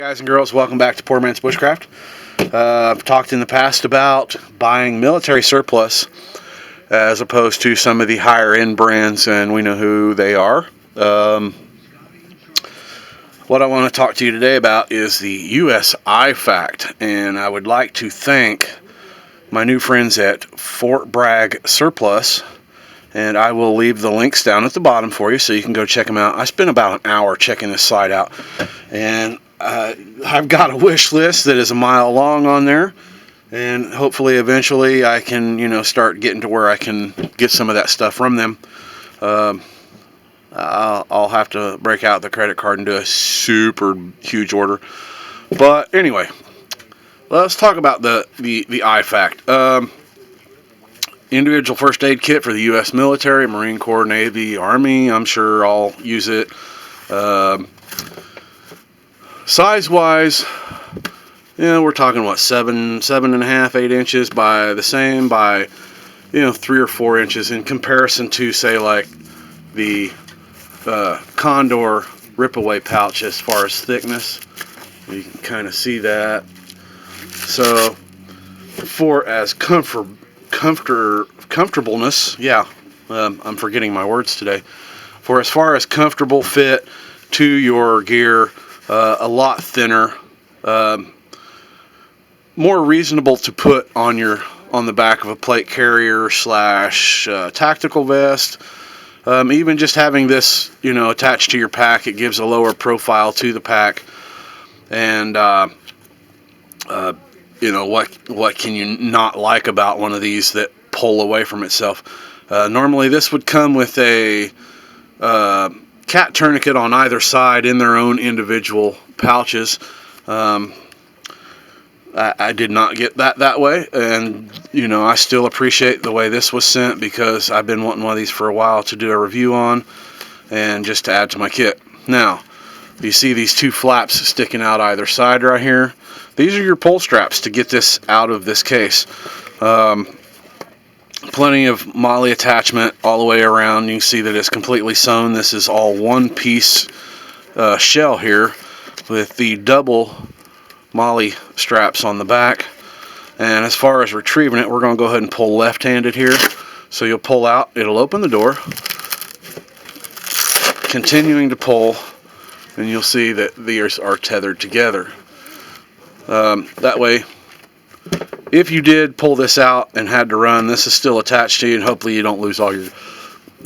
Guys and girls, welcome back to Poormans Bushcraft. I've talked in the past about buying military surplus as opposed to some of the higher end brands, and we know who they are. What I want to talk to you today about is the U.S. Ifak, and I would like to thank my new friends at Fort Bragg Surplus, and I will leave the links down at the bottom for you so you can go check them out. I spent about an hour checking this site out, and I've got a wish list that is a mile long on there, and hopefully eventually I can start getting to where I can get some of that stuff from them. I'll have to break out the credit card and do a super huge order, but anyway, let's talk about the Ifak. Individual first aid kit for the U.S. military, Marine Corps, Navy, Army. I'm sure I'll use it. Size-wise, we're talking what, 7.5, 8 inches by 3 or 4 inches in comparison to, say, like the Condor rip-away pouch as far as thickness. You can kind of see that. So, for as comfortableness, I'm forgetting my words today. For as far as comfortable fit to your gear, a lot thinner, more reasonable to put on the back of a plate carrier / tactical vest. Even just having this, attached to your pack, it gives a lower profile to the pack. And what can you not like about one of these that pull away from itself? Normally this would come with a cat tourniquet on either side in their own individual pouches. I did not get that way, and I still appreciate the way this was sent, because I've been wanting one of these for a while to do a review on and just to add to my kit. Now, you see these two flaps sticking out either side right here. These are your pull straps to get this out of this case. Plenty of MOLLE attachment all the way around. You can see that it's completely sewn. This is all one piece shell here with the double MOLLE straps on the back. And as far as retrieving it, we're going to go ahead and pull left-handed here. So you'll pull out, it'll open the door, continuing to pull, and you'll see that these are tethered together. That way, if you did pull this out and had to run, this is still attached to you, and hopefully you don't lose all your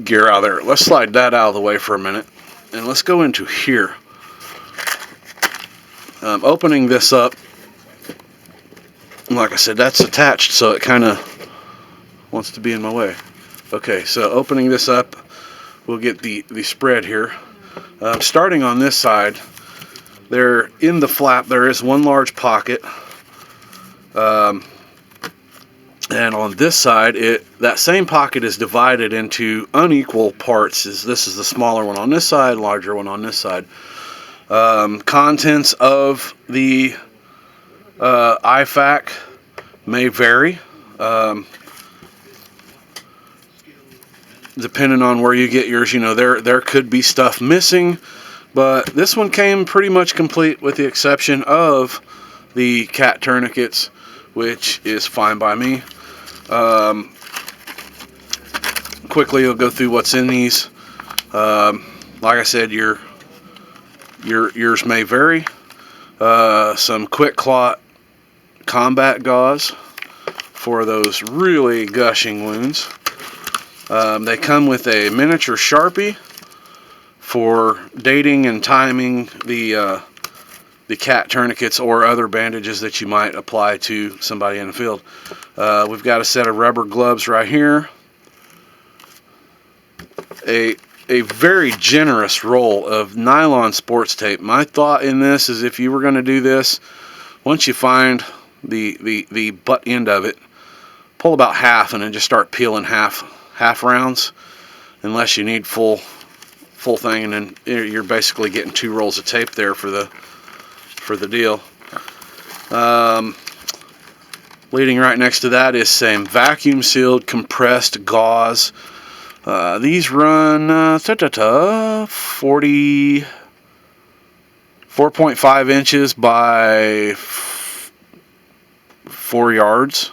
gear out of there. Let's slide that out of the way for a minute, and let's go into here. Opening this up, like I said, that's attached, so it kind of wants to be in my way. Okay, so opening this up, we'll get the spread here. Starting on this side, there in the flap there is one large pocket. And on this side, that same pocket is divided into unequal parts. This is the smaller one on this side, larger one on this side. Contents of the Ifak may vary, depending on where you get yours. There could be stuff missing, but this one came pretty much complete with the exception of the cat tourniquets, which is fine by me. Quickly, I'll go through what's in these. Like I said, yours may vary. Some quick clot combat gauze for those really gushing wounds. They come with a miniature Sharpie for dating and timing the cat tourniquets or other bandages that you might apply to somebody in the field. We've got a set of rubber gloves right here. A very generous roll of nylon sports tape. My thought in this is, if you were going to do this, once you find the butt end of it, pull about half and then just start peeling half rounds, unless you need full thing, and then you're basically getting 2 rolls of tape there for the deal. Leading right next to that is some vacuum sealed compressed gauze. These run $40 4.5 inches by 4 yards.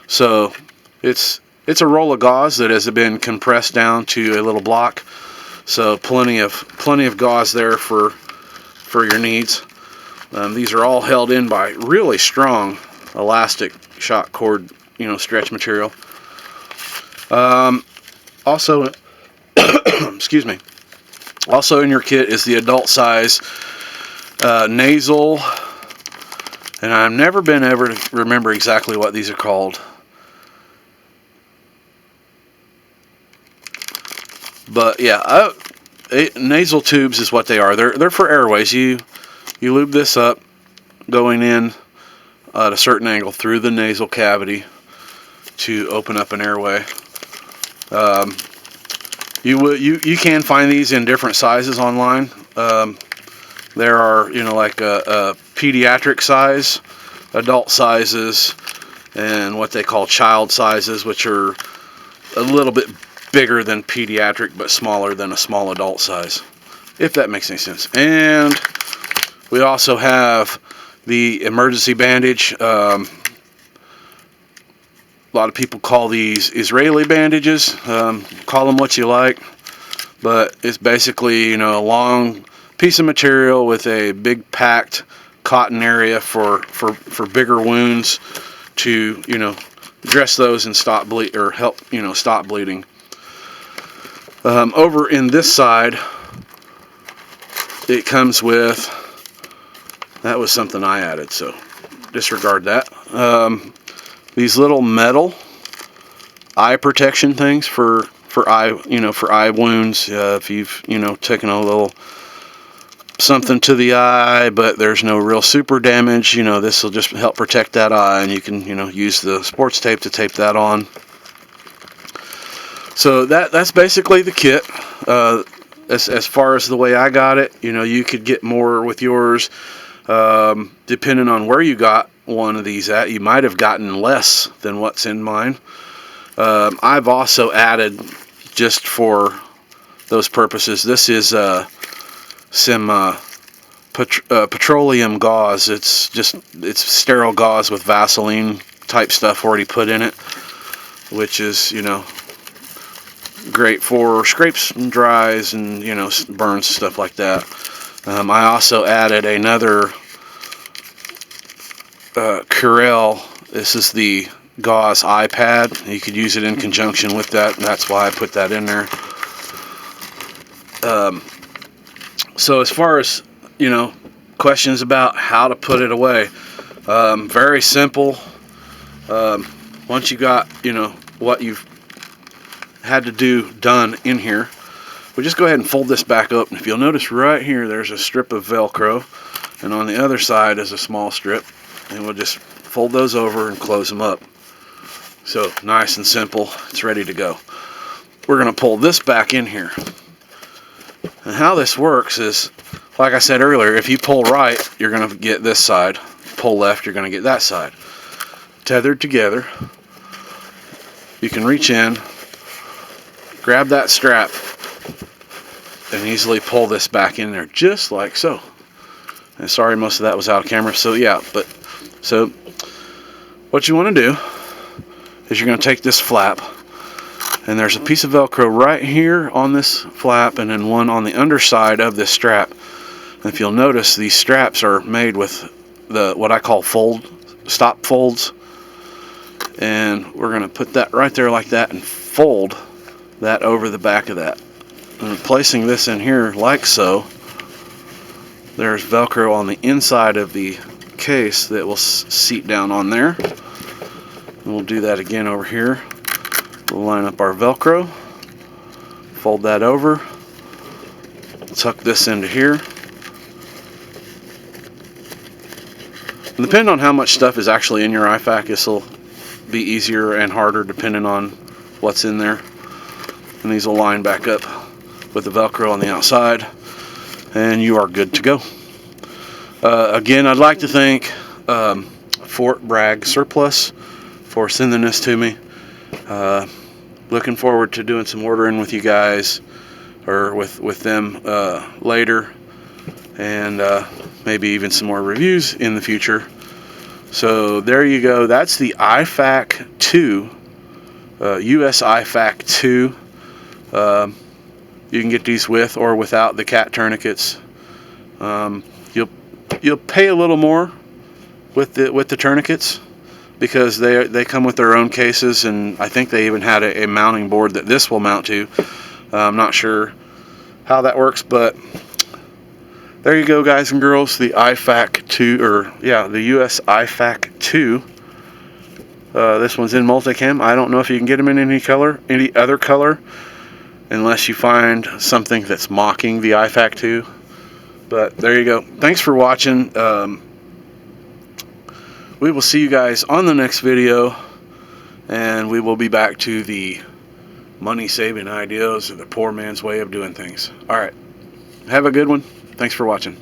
So it's a roll of gauze that has been compressed down to a little block. So plenty of gauze there for your needs. These are all held in by really strong elastic shock cord, stretch material. Also, excuse me. Also in your kit is the adult size nasal, and I've never been able to remember exactly what these are called. But yeah, nasal tubes is what they are. They're for airways. You lube this up going in at a certain angle through the nasal cavity to open up an airway. You can find these in different sizes online. There are like a pediatric size, adult sizes, and what they call child sizes, which are a little bit bigger than pediatric but smaller than a small adult size, if that makes any sense. And we also have the emergency bandage. A lot of people call these Israeli bandages. Call them what you like, but it's basically a long piece of material with a big packed cotton area for bigger wounds to dress those and stop bleed, or help stop bleeding. Over in this side, it comes with, that was something I added, so disregard that. These little metal eye protection things for eye wounds. If you've taken a little something to the eye, but there's no real super damage, this will just help protect that eye, and you can use the sports tape to tape that on. So that's basically the kit. As far as the way I got it, you could get more with yours. Depending on where you got one of these at, you might have gotten less than what's in mine. I've also added, just for those purposes, this is some petroleum gauze. It's sterile gauze with Vaseline type stuff already put in it, which is great for scrapes and dries and burns, stuff like that. I also added another Curel. This is the gauze eye pad. You could use it in conjunction with that, and that's why I put that in there. So as far as questions about how to put it away, very simple. Once you got what you've had to do done in here, we just go ahead and fold this back up, and if you'll notice right here, there's a strip of Velcro, and on the other side is a small strip, and we'll just fold those over and close them up. So nice and simple, it's ready to go. We're going to pull this back in here, and how this works is, like I said earlier, if you pull right, you're going to get this side. Pull left, you're going to get that side. Tethered together, you can reach in, grab that strap, and easily pull this back in there, just like so. And sorry, most of that was out of camera. So yeah, so what you want to do is you're going to take this flap, and there's a piece of Velcro right here on this flap, and then one on the underside of this strap. And if you'll notice, these straps are made with what I call stop folds, and we're going to put that right there like that and fold that over the back of that. And placing this in here like so, there's Velcro on the inside of the case that will seat down on there. And we'll do that again over here. We'll line up our Velcro, fold that over, tuck this into here. And depending on how much stuff is actually in your IFAK, this will be easier and harder depending on what's in there. And these will line back up with the Velcro on the outside, and you are good to go. Again, I'd like to thank Fort Bragg Surplus for sending this to me. Looking forward to doing some ordering with you guys, or with them later. And maybe even some more reviews in the future. So there you go. That's the Ifak Ii, US Ifak II. You can get these with or without the cat tourniquets. You'll pay a little more with the tourniquets, because they come with their own cases, and I think they even had a mounting board that this will mount to. I'm not sure how that works, but there you go, guys and girls. The Ifak II, or yeah, the US Ifak II. This one's in multicam. I don't know if you can get them in any other color, unless you find something that's mocking the Ifak II. But there you go. Thanks for watching. We will see you guys on the next video, and we will be back to the money-saving ideas, or the poor man's way of doing things. All right. Have a good one. Thanks for watching.